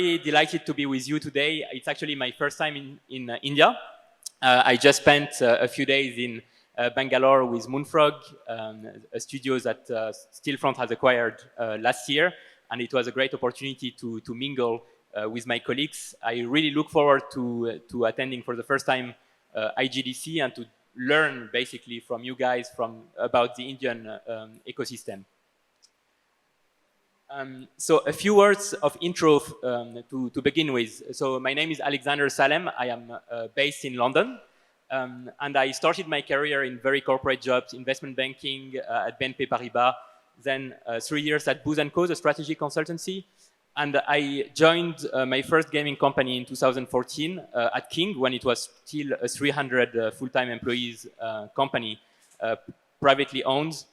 very delighted to be with you today. It's actually my first time in India. I just spent a few days in Bangalore with Moonfrog, a studio that Stillfront has acquired last year, and it was a great opportunity to mingle with my colleagues. I really look forward to attending for the first time IGDC and to learn basically from you guys about the Indian ecosystem. So a few words of intro to begin with. So my name is Alexandre Salem. I am based in London. And I started my career in very corporate jobs, investment banking at BNP Paribas, then 3 years at Booz & Co, the strategy consultancy. And I joined my first gaming company in 2014 at King, when it was still a 300 full-time employees company, privately owned.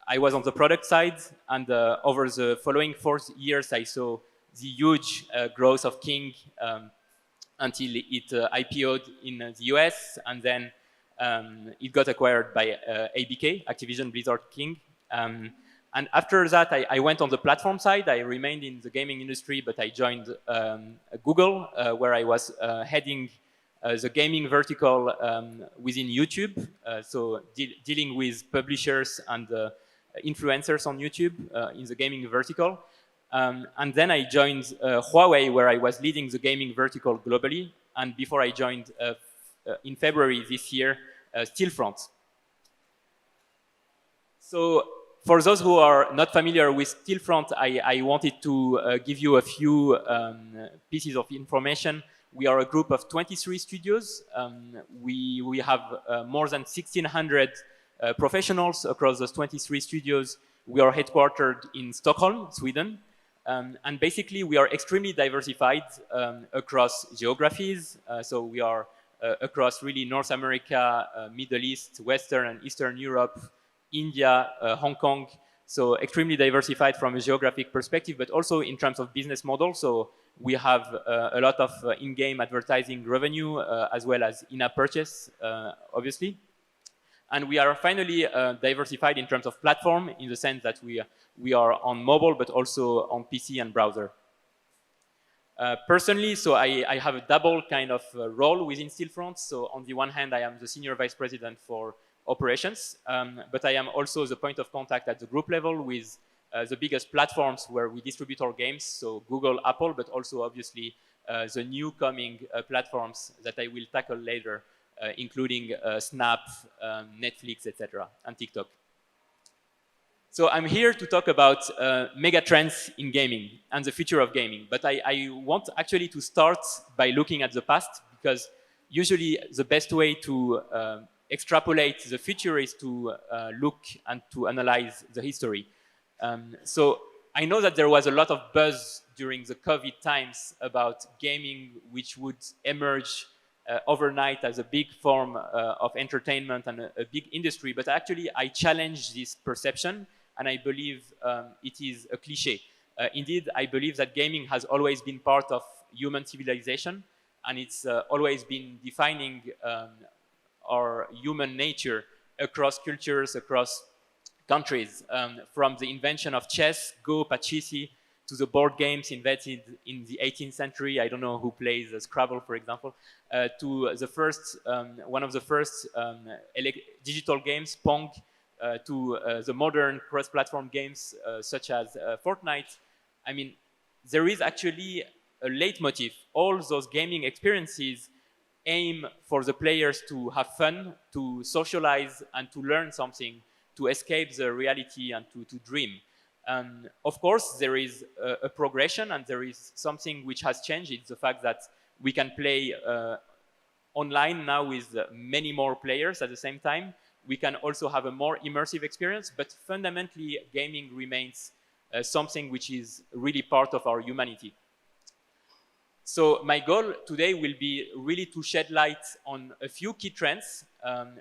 I was on the product side, and over the following 4 years, I saw the huge growth of King until it IPO'd in the US, and then it got acquired by ABK, Activision Blizzard King. And after that, I went on the platform side. I remained in the gaming industry, but I joined Google, where I was heading the gaming vertical within YouTube, so dealing with publishers and influencers on YouTube in the gaming vertical. And then I joined Huawei, where I was leading the gaming vertical globally. And before I joined, in February this year, Stillfront. So for those who are not familiar with Stillfront, I wanted to give you a few pieces of information. We are a group of 23 studios. We have more than 1,600 professionals across those 23 studios. We are headquartered in Stockholm, Sweden. And basically, we are extremely diversified across geographies. So we are across really North America, Middle East, Western and Eastern Europe, India, Hong Kong. So extremely diversified from a geographic perspective, but also in terms of business model. So we have a lot of in-game advertising revenue, as well as in-app purchase, obviously. And we are finally diversified in terms of platform, in the sense that we are on mobile, but also on PC and browser. Personally, so I have a double kind of role within Stillfront. So on the one hand, I am the Senior Vice President for operations, but I am also the point of contact at the group level with the biggest platforms where we distribute our games, so Google, Apple, but also obviously the new coming platforms that I will tackle later, including Snap, Netflix, etc., and TikTok. So I'm here to talk about mega trends in gaming and the future of gaming, but I want actually to start by looking at the past, because usually the best way to extrapolate the future is to look and to analyze the history. So I know that there was a lot of buzz during the COVID times about gaming, which would emerge overnight as a big form of entertainment and a big industry. But actually, I challenge this perception, and I believe it is a cliche. Indeed, I believe that gaming has always been part of human civilization, and it's always been defining our human nature across cultures, across countries, from the invention of chess, Go, Pachisi, to the board games invented in the 18th century. I don't know who plays Scrabble, for example, to the first, one of the first digital games, Pong, to the modern cross-platform games such as Fortnite. I mean, there is actually a leitmotif. All those gaming experiences aim for the players to have fun, to socialize, and to learn something, to escape the reality and to dream. Of course, there is a progression, and there is something which has changed. It's the fact that we can play online now with many more players at the same time. We can also have a more immersive experience, but fundamentally, gaming remains something which is really part of our humanity. So my goal today will be really to shed light on a few key trends,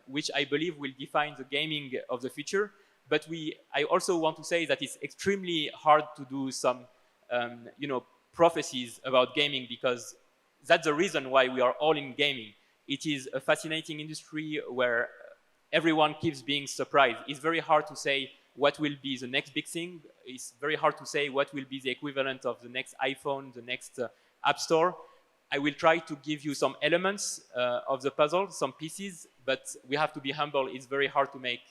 which I believe will define the gaming of the future. But I also want to say that it's extremely hard to do some, prophecies about gaming, because that's the reason why we are all in gaming. It is a fascinating industry where everyone keeps being surprised. It's very hard to say what will be the next big thing. It's very hard to say what will be the equivalent of the next iPhone, the next App Store. I will try to give you some elements of the puzzle, some pieces, but we have to be humble. It's very hard to make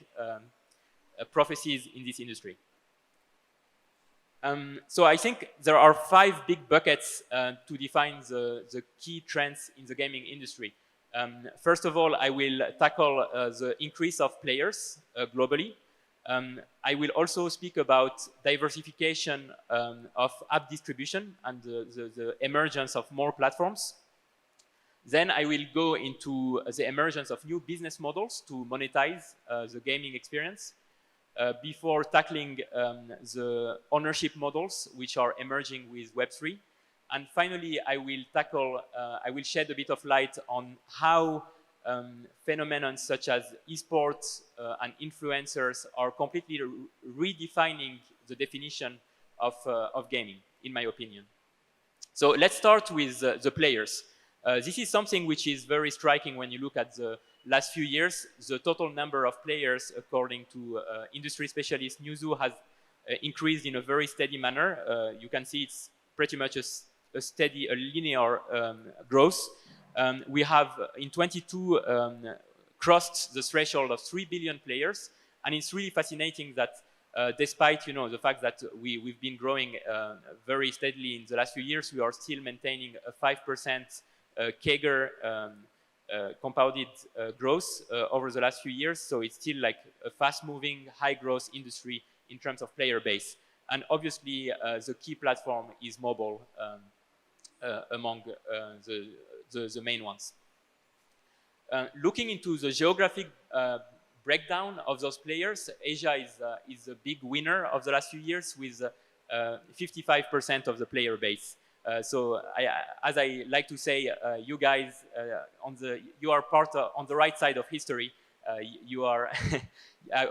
prophecies in this industry. So I think there are 5 big buckets to define the key trends in the gaming industry. First of all, I will tackle the increase of players globally. I will also speak about diversification of app distribution and the emergence of more platforms. Then I will go into the emergence of new business models to monetize the gaming experience before tackling the ownership models which are emerging with Web3. And finally, I will shed a bit of light on how phenomena such as esports and influencers are completely redefining the definition of gaming, in my opinion. So let's start with the players. This is something which is very striking when you look at the last few years. The total number of players, according to industry specialist Newzoo, has increased in a very steady manner. You can see it's pretty much a steady, linear growth. We have in 22 crossed the threshold of 3 billion players, and it's really fascinating that despite the fact that we've been growing very steadily in the last few years, we are still maintaining a 5% CAGR compounded growth over the last few years. So it's still like a fast-moving, high-growth industry in terms of player base. And obviously, the key platform is mobile among the main ones. Looking into the geographic breakdown of those players, Asia is a big winner of the last few years with 55% of the player base. So as I like to say, you guys you are part on the right side of history. You are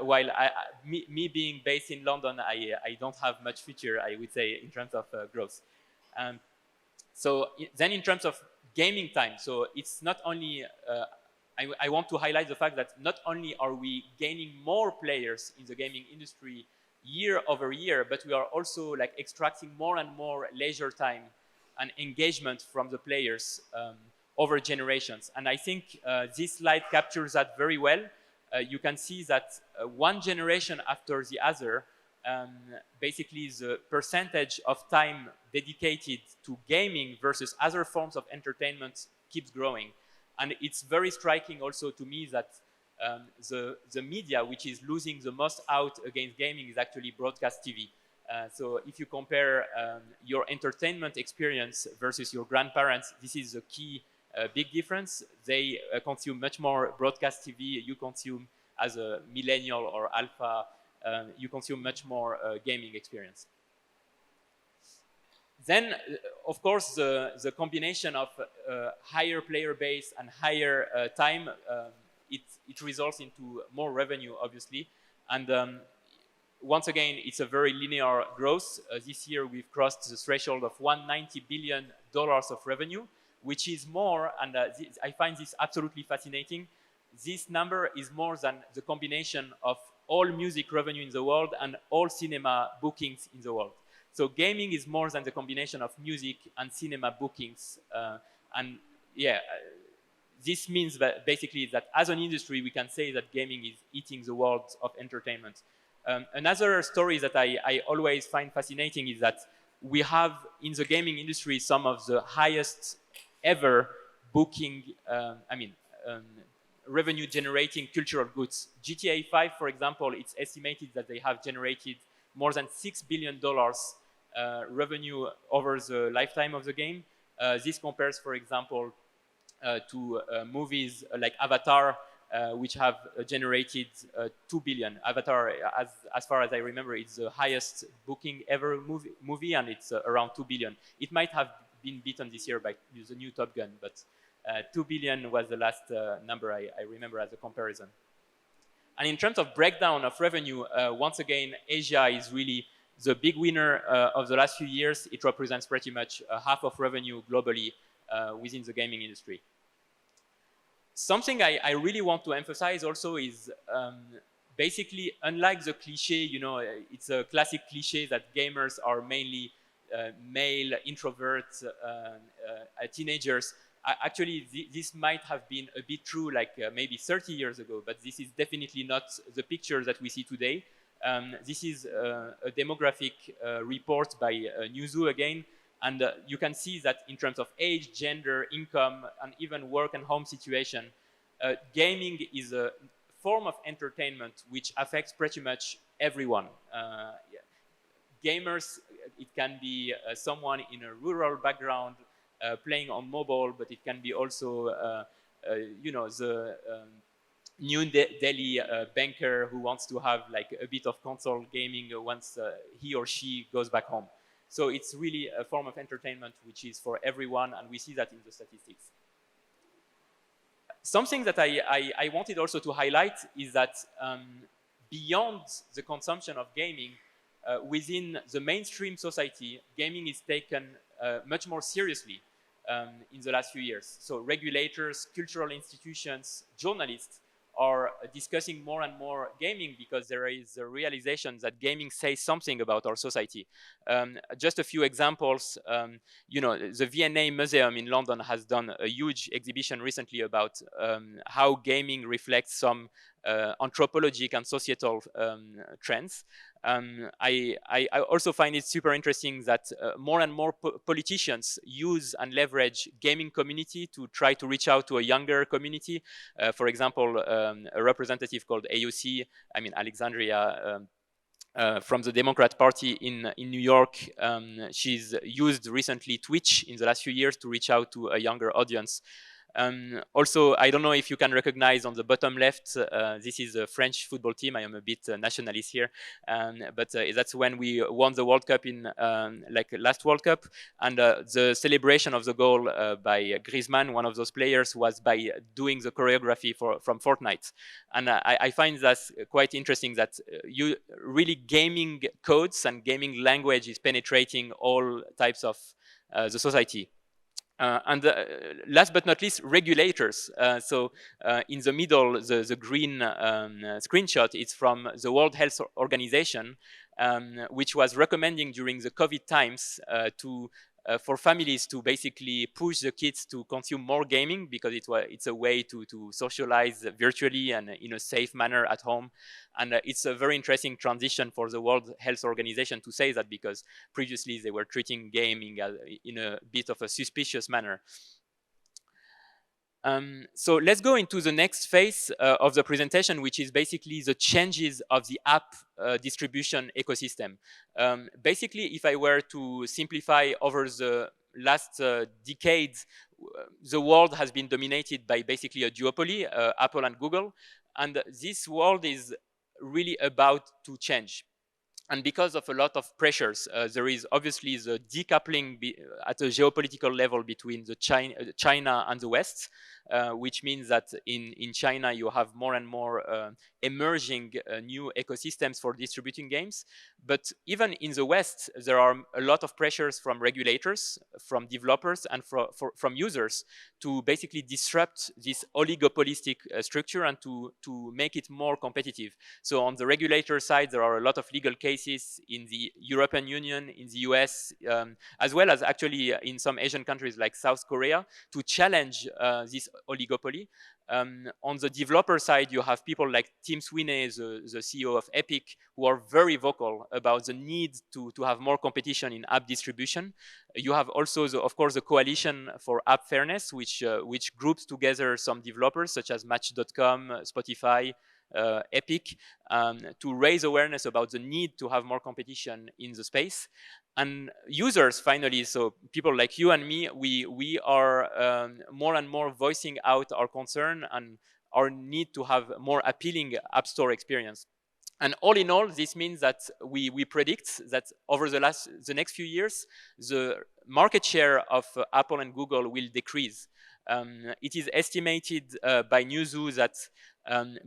while me being based in London, I don't have much future, I would say, in terms of growth. So then in terms of gaming time, so it's not only I want to highlight the fact that not only are we gaining more players in the gaming industry year over year, but we are also like extracting more and more leisure time and engagement from the players over generations. And I think this slide captures that very well. You can see that one generation after the other, basically the percentage of time dedicated to gaming versus other forms of entertainment keeps growing. And it's very striking also to me that the media which is losing the most out against gaming is actually broadcast TV. So if you compare your entertainment experience versus your grandparents, this is a key big difference. They consume much more broadcast TV. You consume, as a millennial or alpha, you consume much more gaming experience. Then, of course, the combination of higher player base and higher time, it results into more revenue, obviously. And once again, it's a very linear growth. This year, we've crossed the threshold of $190 billion of revenue, which is more, and I find this absolutely fascinating. This number is more than the combination of all music revenue in the world and all cinema bookings in the world. So gaming is more than the combination of music and cinema bookings. And yeah, this means that basically that as an industry, we can say that gaming is eating the world of entertainment. Another story that I always find fascinating is that we have in the gaming industry some of the highest ever booking, revenue generating cultural goods. GTA 5, for example, it's estimated that they have generated more than $6 billion revenue over the lifetime of the game. This compares, for example, to movies like Avatar, which have generated $2 billion. Avatar, as far as I remember, it's the highest booking ever movie, and it's around $2 billion. It might have been beaten this year by the new Top Gun, but $2 billion was the last number I remember as a comparison. And in terms of breakdown of revenue, once again, Asia is really the big winner of the last few years. It represents pretty much half of revenue globally within the gaming industry. Something I really want to emphasize also is basically, unlike the cliche, you know, it's a classic cliche that gamers are mainly male, introverts, teenagers. Actually, this might have been a bit true like maybe 30 years ago, but this is definitely not the picture that we see today. This is a demographic report by Newzoo again, and you can see that in terms of age, gender, income, and even work and home situation, gaming is a form of entertainment which affects pretty much everyone. Gamers, it can be someone in a rural background playing on mobile, but it can be also, you know, the New Delhi banker who wants to have like a bit of console gaming once he or she goes back home. So it's really a form of entertainment which is for everyone, and we see that in the statistics. Something that I wanted also to highlight is that beyond the consumption of gaming, within the mainstream society, gaming is taken much more seriously in the last few years. So regulators, cultural institutions, journalists are discussing more and more gaming because there is a realization that gaming says something about our society. Just a few examples, you know, the V&A Museum in London has done a huge exhibition recently about how gaming reflects some anthropologic and societal trends. I also find it super interesting that more and more politicians use and leverage gaming community to try to reach out to a younger community. For example, a representative called AOC, I mean Alexandria, from the Democrat Party in New York, she's used recently Twitch in the last few years to reach out to a younger audience. Also, I don't know if you can recognize on the bottom left, this is a French football team. I am a bit nationalist here, but that's when we won the World Cup in like last World Cup, and the celebration of the goal by Griezmann, one of those players, was by doing the choreography from Fortnite. And I find that quite interesting that you really gaming codes and gaming language is penetrating all types of the society. And last but not least, regulators. So in the middle, the green screenshot, it's from the World Health Organization, which was recommending during the COVID times for families to basically push the kids to consume more gaming because it's a way to socialize virtually and in a safe manner at home. And it's a very interesting transition for the World Health Organization to say that, because previously they were treating gaming in a bit of a suspicious manner. So let's go into the next phase of the presentation, which is basically the changes of the app distribution ecosystem. Basically, if I were to simplify, over the last decades, the world has been dominated by basically a duopoly, Apple and Google, and this world is really about to change. And because of a lot of pressures, there is obviously the decoupling at a geopolitical level between the China and the West, which means that in China you have more and more emerging new ecosystems for distributing games. But even in the West, there are a lot of pressures from regulators, from developers, and from users to basically disrupt this oligopolistic structure and to make it more competitive. So on the regulator side, there are a lot of legal cases in the European Union, in the US, as well as actually in some Asian countries like South Korea, to challenge this oligopoly. On the developer side, you have people like Tim Sweeney, the CEO of Epic, who are very vocal about the need to have more competition in app distribution. You have also, of course, the Coalition for App Fairness, which groups together some developers such as Match.com, Spotify, Epic, to raise awareness about the need to have more competition in the space. And users, finally, so people like you and me, we are more and more voicing out our concern and our need to have more appealing App Store experience. And all in all, this means that we predict that over the next few years, the market share of Apple and Google will decrease. It is estimated by Newzoo that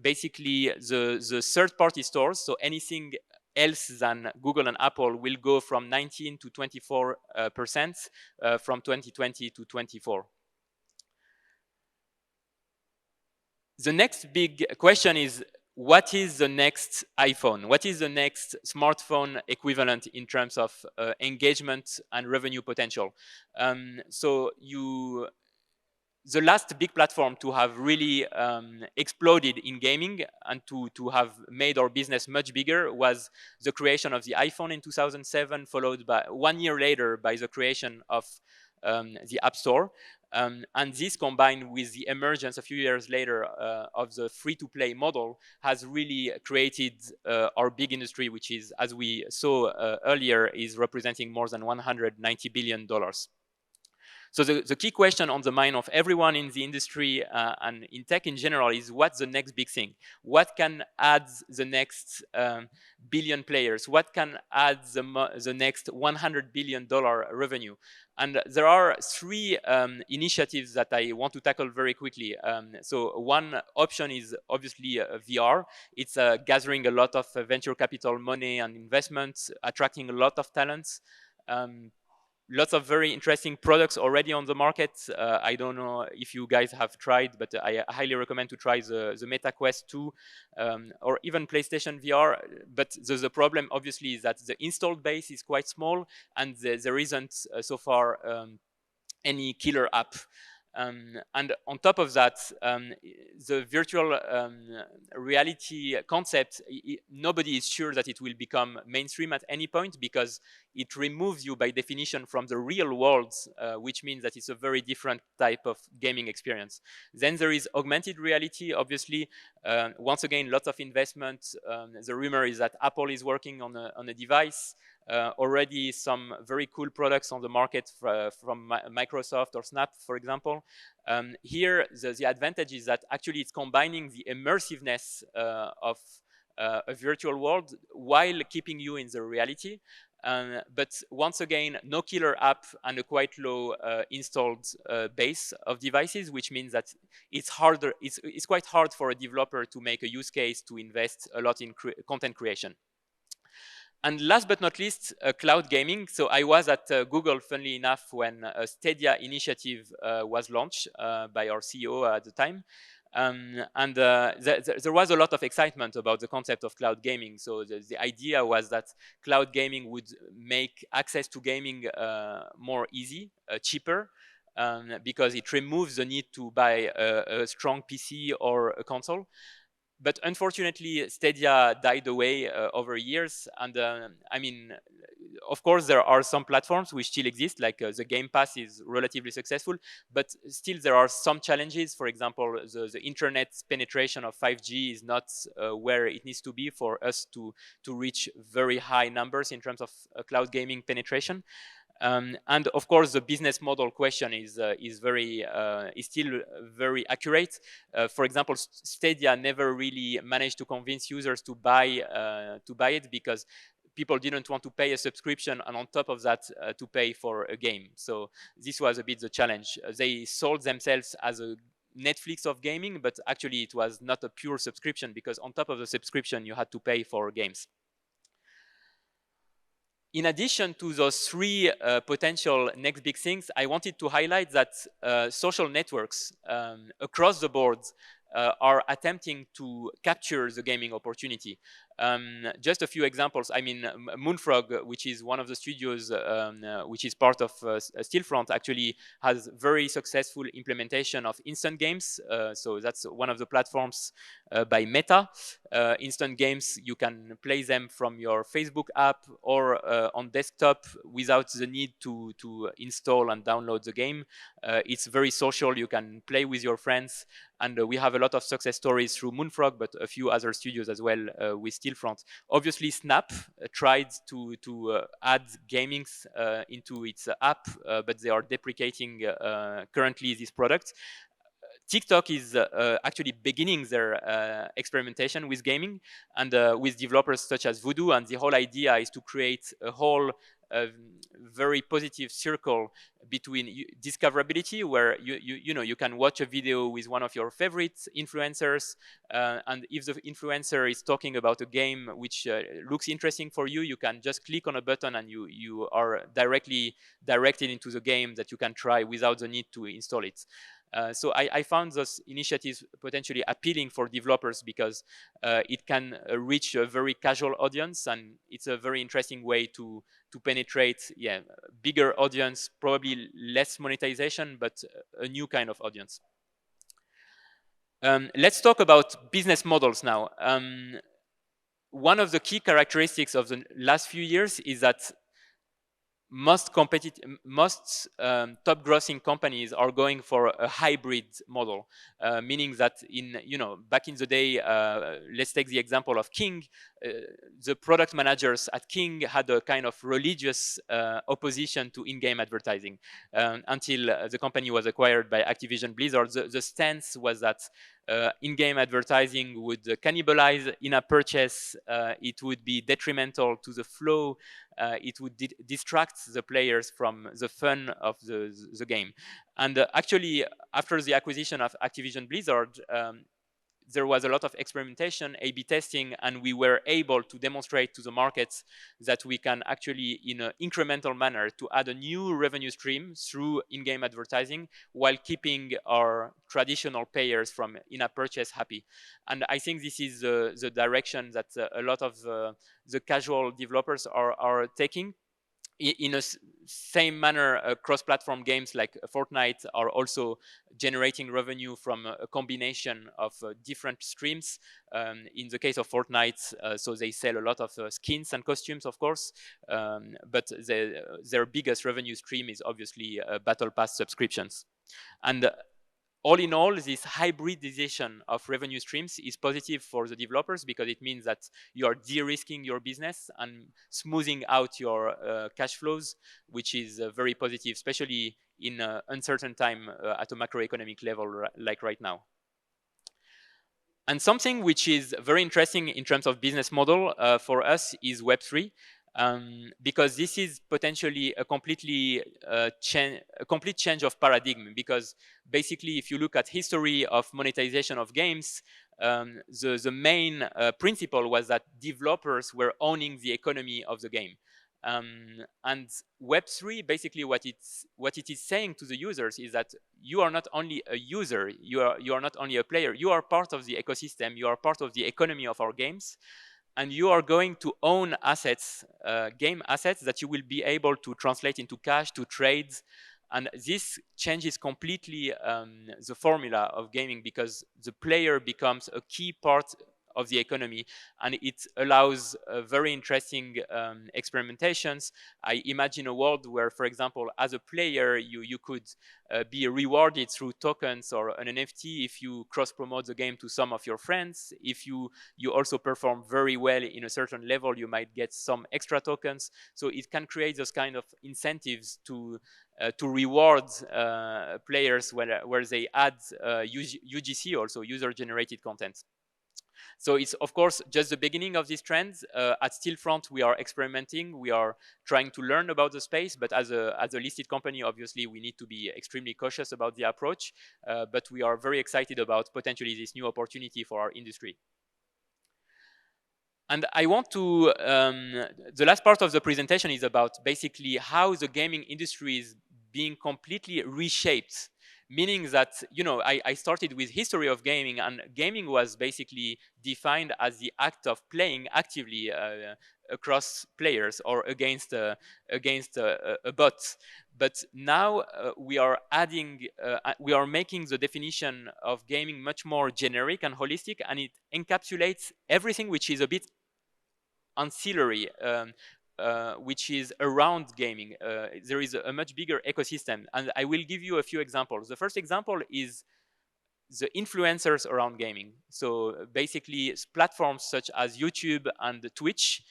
basically the third-party stores, so anything else than Google and Apple, will go from 19 to 24% from 2020 to 24. The next big question is, what is the next iPhone? What is the next smartphone equivalent in terms of engagement and revenue potential? So the last big platform to have really exploded in gaming and to have made our business much bigger was the creation of the iPhone in 2007, followed by 1 year later by the creation of the App Store. And this, combined with the emergence a few years later of the free-to-play model, has really created our big industry, which is, as we saw earlier, is representing more than $190 billion. So the key question on the mind of everyone in the industry and in tech in general is, what's the next big thing? What can add the next billion players? What can add the next $100 billion revenue? And there are three initiatives that I want to tackle very quickly. So one option is obviously VR. It's gathering a lot of venture capital money and investments, attracting a lot of talents. Lots of very interesting products already on the market. I don't know if you guys have tried, but I highly recommend to try the Meta Quest 2 or even PlayStation VR. But the problem, obviously, is that the installed base is quite small, and there isn't so far any killer app. And on top of that, the virtual reality concept, nobody is sure that it will become mainstream at any point, because it removes you by definition from the real world, which means that it's a very different type of gaming experience. Then there is augmented reality, obviously. Once again, lots of investment. The rumor is that Apple is working on a device. Already some very cool products on the market from Microsoft or Snap, for example. Here, the advantage is that actually it's combining the immersiveness of a virtual world while keeping you in the reality. But once again, no killer app and a quite low installed base of devices, which means that it's harder. It's quite hard for a developer to make a use case to invest a lot in content creation. And last but not least, cloud gaming. So I was at Google, funnily enough, when a Stadia initiative was launched by our CEO at the time. There was a lot of excitement about the concept of cloud gaming. So the idea was that cloud gaming would make access to gaming more easy, cheaper, because it removes the need to buy a strong PC or a console. But unfortunately, Stadia died away over years. And I mean, of course, there are some platforms which still exist, like the Game Pass is relatively successful, but still there are some challenges. For example, the internet penetration of 5G is not where it needs to be for us to reach very high numbers in terms of cloud gaming penetration. And of course, the business model question is still very accurate. For example, Stadia never really managed to convince users to buy it, because people didn't want to pay a subscription and on top of that to pay for a game. So this was a bit the challenge. They sold themselves as a Netflix of gaming, but actually it was not a pure subscription, because on top of the subscription you had to pay for games. In addition to those three potential next big things, I wanted to highlight that social networks across the board are attempting to capture the gaming opportunity. Just a few examples. I mean, Moonfrog, which is one of the studios which is part of Stillfront, actually has very successful implementation of instant games. So that's one of the platforms by Meta. Instant games, you can play them from your Facebook app or on desktop without the need to install and download the game. It's very social. You can play with your friends. And we have a lot of success stories through Moonfrog, but a few other studios as well with Stillfront. Obviously, Snap tried to add gaming into its app, but they are deprecating currently this product. TikTok is actually beginning their experimentation with gaming and with developers such as Voodoo, and the whole idea is to create a whole very positive circle between discoverability, where you can watch a video with one of your favorite influencers, and if the influencer is talking about a game which looks interesting for you, you can just click on a button and you are directly directed into the game that you can try without the need to install it. So I found those initiatives potentially appealing for developers because it can reach a very casual audience, and it's a very interesting way to penetrate, bigger audience, probably less monetization, but a new kind of audience. Let's talk about business models now. One of the key characteristics of the last few years is that most top grossing companies are going for a hybrid model, meaning that back in the day, let's take the example of King. The product managers at King had a kind of religious opposition to in-game advertising until the company was acquired by Activision Blizzard. The stance was that in-game advertising would cannibalize in-app purchase. It would be detrimental to the flow. It would distract the players from the fun of the game. And actually, after the acquisition of Activision Blizzard, there was a lot of experimentation, A/B testing, and we were able to demonstrate to the markets that we can actually, in an incremental manner, to add a new revenue stream through in-game advertising while keeping our traditional payers from in-app purchase happy. And I think this is the direction that a lot of the casual developers are taking. In a same manner, cross-platform games like Fortnite are also generating revenue from a combination of different streams. In the case of Fortnite, so they sell a lot of skins and costumes, of course, but their biggest revenue stream is obviously Battle Pass subscriptions. And all in all, this hybridization of revenue streams is positive for the developers because it means that you are de-risking your business and smoothing out your cash flows, which is very positive, especially in an uncertain time at a macroeconomic level like right now. And something which is very interesting in terms of business model for us is Web3. Because this is potentially a complete change of paradigm. Because basically, if you look at history of monetization of games, the main principle was that developers were owning the economy of the game. And Web3, basically what it is saying to the users is that you are not only a user, you are not only a player, you are part of the ecosystem, you are part of the economy of our games. And you are going to own assets, game assets that you will be able to translate into cash, to trades. And this changes completely the formula of gaming because the player becomes a key part of the economy, and it allows very interesting experimentations. I imagine a world where, for example, as a player, you could be rewarded through tokens or an NFT if you cross-promote the game to some of your friends. If you also perform very well in a certain level, you might get some extra tokens. So it can create those kind of incentives to reward players where they add UGC, also user-generated content. So it's, of course, just the beginning of these trends. At Stillfront, we are experimenting. We are trying to learn about the space. But as a listed company, obviously, we need to be extremely cautious about the approach. But we are very excited about potentially this new opportunity for our industry. And I want to, the last part of the presentation is about basically how the gaming industry is being completely reshaped. Meaning that, I started with history of gaming, and gaming was basically defined as the act of playing actively across players or against a bot. But now we are adding, we are making the definition of gaming much more generic and holistic, and it encapsulates everything which is a bit ancillary. Which is around gaming. There is a much bigger ecosystem, and I will give you a few examples. The first example is the influencers around gaming. So basically platforms such as YouTube and Twitch,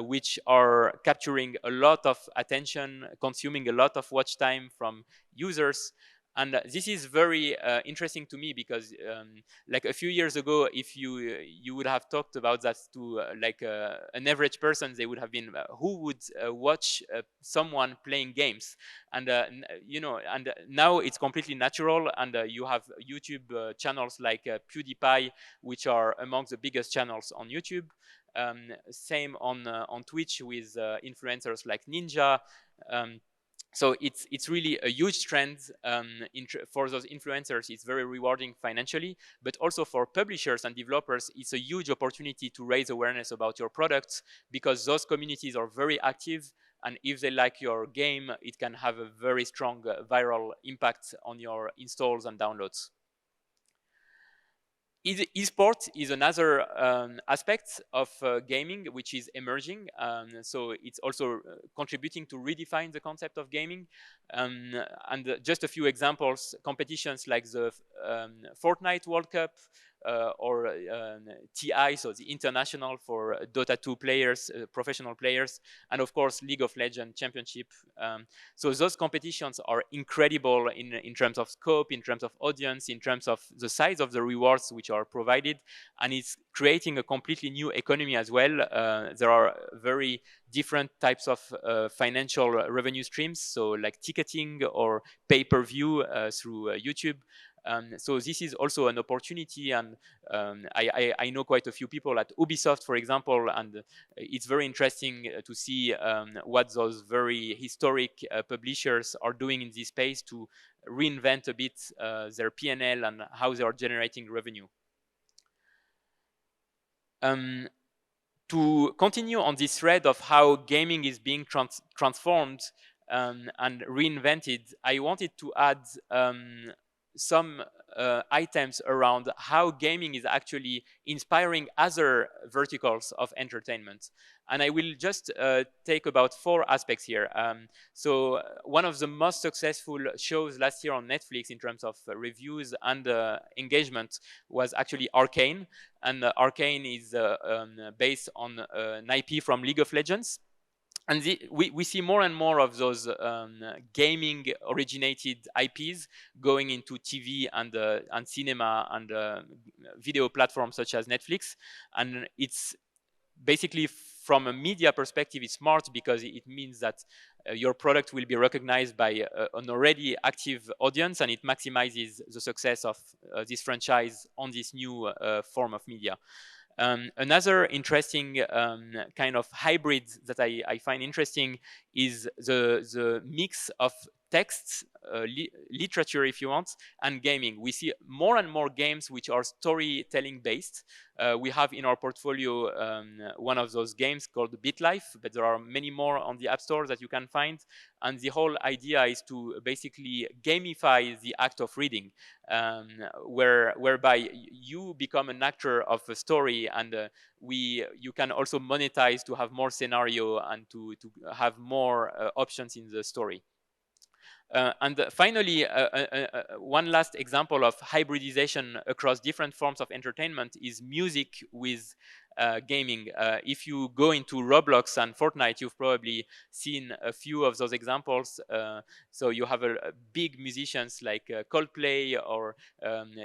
which are capturing a lot of attention, consuming a lot of watch time from users. And this is very interesting to me because like a few years ago, if you would have talked about that to an average person, they would have been who would watch someone playing games. And and now it's completely natural, and you have YouTube channels like PewDiePie, which are among the biggest channels on YouTube. Same on Twitch with influencers like Ninja. So it's really a huge trend for those influencers. It's very rewarding financially, but also for publishers and developers, it's a huge opportunity to raise awareness about your products, because those communities are very active, and if they like your game, it can have a very strong viral impact on your installs and downloads. Esport is another aspect of gaming which is emerging. So it's also contributing to redefine the concept of gaming. And just a few examples: competitions like the Fortnite World Cup, or TI, so the international for Dota 2 players, professional players, and of course League of Legends Championship. So those competitions are incredible in terms of scope, in terms of audience, in terms of the size of the rewards which are provided, and it's creating a completely new economy as well. There are very different types of financial revenue streams, so like ticketing or pay-per-view through YouTube. So this is also an opportunity, and I know quite a few people at Ubisoft, for example, and it's very interesting to see what those very historic publishers are doing in this space to reinvent a bit their P&L and how they are generating revenue. To continue on this thread of how gaming is being transformed and reinvented, I wanted to add some items around how gaming is actually inspiring other verticals of entertainment. And I will just take about 4 aspects here. So one of the most successful shows last year on Netflix in terms of reviews and engagement was actually Arcane. And Arcane is based on an IP from League of Legends. And we see more and more of those gaming originated IPs going into TV and cinema and video platforms such as Netflix. And it's basically, from a media perspective, it's smart because it means that your product will be recognized by an already active audience, and it maximizes the success of this franchise on this new form of media. Another interesting kind of hybrid that I find interesting is the mix of texts, literature if you want, and gaming. We see more and more games which are storytelling based. We have in our portfolio one of those games called BitLife, but there are many more on the App Store that you can find. And the whole idea is to basically gamify the act of reading, whereby you become an actor of a story, and you can also monetize to have more scenario and to have more options in the story. And finally, one last example of hybridization across different forms of entertainment is music with gaming. If you go into Roblox and Fortnite, you've probably seen a few of those examples. So you have big musicians like Coldplay or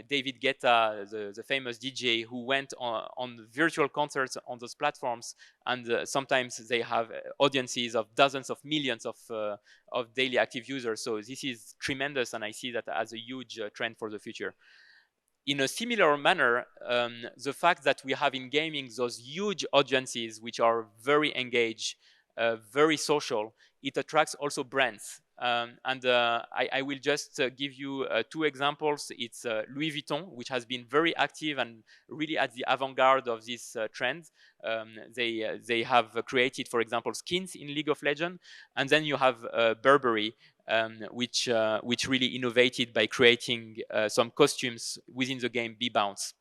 David Guetta, the famous DJ, who went on virtual concerts on those platforms, and sometimes they have audiences of dozens of millions of daily active users. So this is tremendous, and I see that as a huge trend for the future. In a similar manner, the fact that we have in gaming those huge audiences which are very engaged, very social, it attracts also brands. I will just give you 2 examples. It's Louis Vuitton, which has been very active and really at the avant-garde of this trend. They have created, for example, skins in League of Legends. And then you have Burberry, which really innovated by creating some costumes within the game B-Bounce.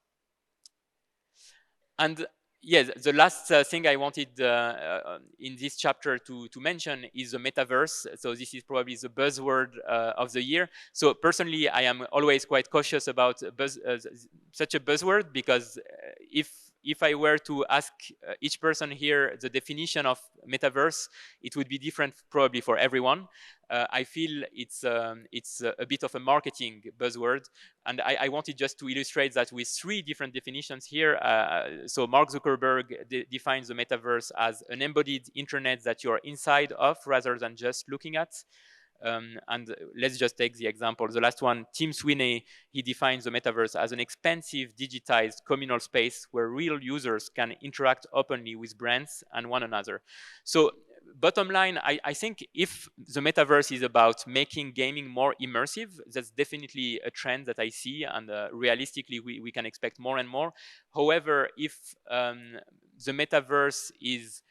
And yes, the last thing I wanted in this chapter to mention is the metaverse. So this is probably the buzzword of the year. So personally, I am always quite cautious about such a buzzword, because if I were to ask each person here the definition of metaverse, it would be different probably for everyone. I feel it's a bit of a marketing buzzword, and I wanted just to illustrate that with 3 different definitions here. So Mark Zuckerberg defines the metaverse as an embodied internet that you're inside of rather than just looking at. And let's just take the example. The last one, Tim Sweeney, he defines the metaverse as an expansive, digitized communal space where real users can interact openly with brands and one another. So bottom line, I think if the metaverse is about making gaming more immersive, that's definitely a trend that I see, and realistically, we can expect more and more. However, if the metaverse is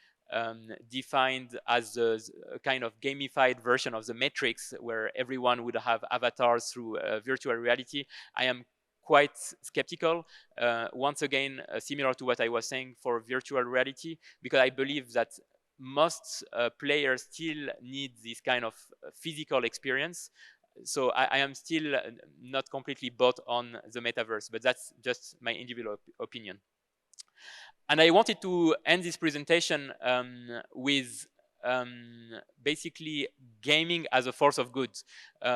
defined as a kind of gamified version of the Matrix, where everyone would have avatars through virtual reality, I am quite skeptical. Once again, similar to what I was saying for virtual reality, because I believe that most players still need this kind of physical experience. So I am still not completely bought on the metaverse, but that's just my individual opinion. And I wanted to end this presentation with basically gaming as a force of good.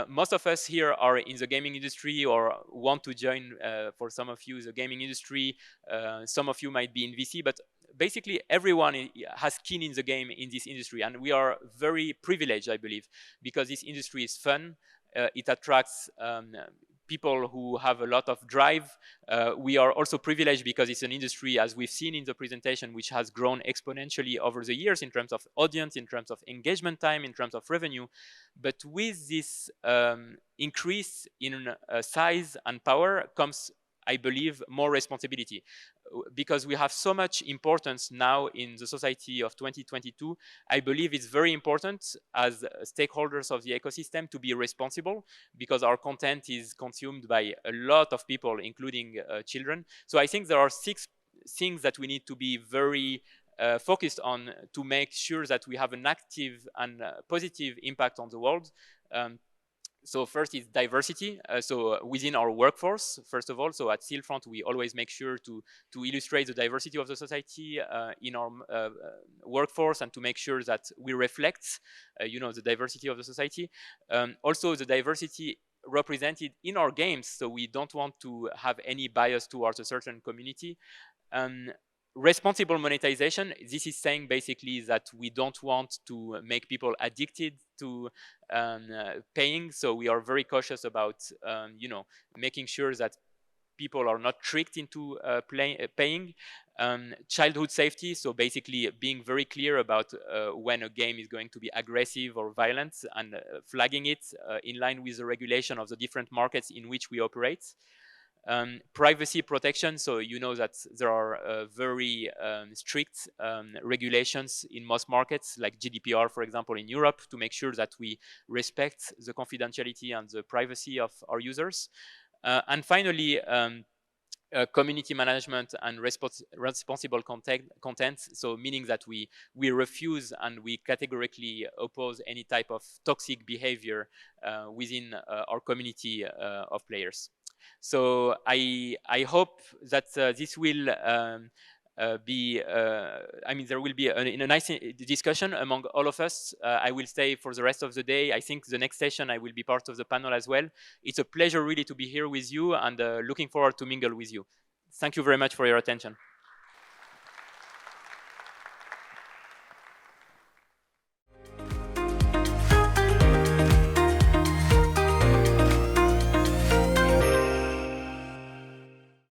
Most of us here are in the gaming industry or want to join, for some of you, the gaming industry. Some of you might be in VC, but basically everyone has skin in the game in this industry. And we are very privileged, I believe, because this industry is fun. It attracts people who have a lot of drive. We are also privileged because it's an industry, as we've seen in the presentation, which has grown exponentially over the years in terms of audience, in terms of engagement time, in terms of revenue. But with this increase in size and power comes, I believe, more responsibility, because we have so much importance now in the society of 2022. I believe it's very important as stakeholders of the ecosystem to be responsible, because our content is consumed by a lot of people, including children. So I think there are 6 things that we need to be very focused on to make sure that we have an active and positive impact on the world. So first is diversity. So within our workforce, first of all, so at Stillfront, we always make sure to illustrate the diversity of the society in our workforce, and to make sure that we reflect, the diversity of the society. Also, the diversity represented in our games, so we don't want to have any bias towards a certain community. Responsible monetization, this is saying basically that we don't want to make people addicted to paying, so we are very cautious about making sure that people are not tricked into paying. Childhood safety, so basically being very clear about when a game is going to be aggressive or violent, and flagging it in line with the regulation of the different markets in which we operate. Privacy protection, so you know that there are very strict regulations in most markets, like GDPR, for example, in Europe, to make sure that we respect the confidentiality and the privacy of our users. And finally, community management and responsible content, so meaning that we refuse and we categorically oppose any type of toxic behavior within our community of players. So I hope that this will be, there will be a nice discussion among all of us. I will stay for the rest of the day. I think the next session I will be part of the panel as well. It's a pleasure really to be here with you, and looking forward to mingle with you. Thank you very much for your attention.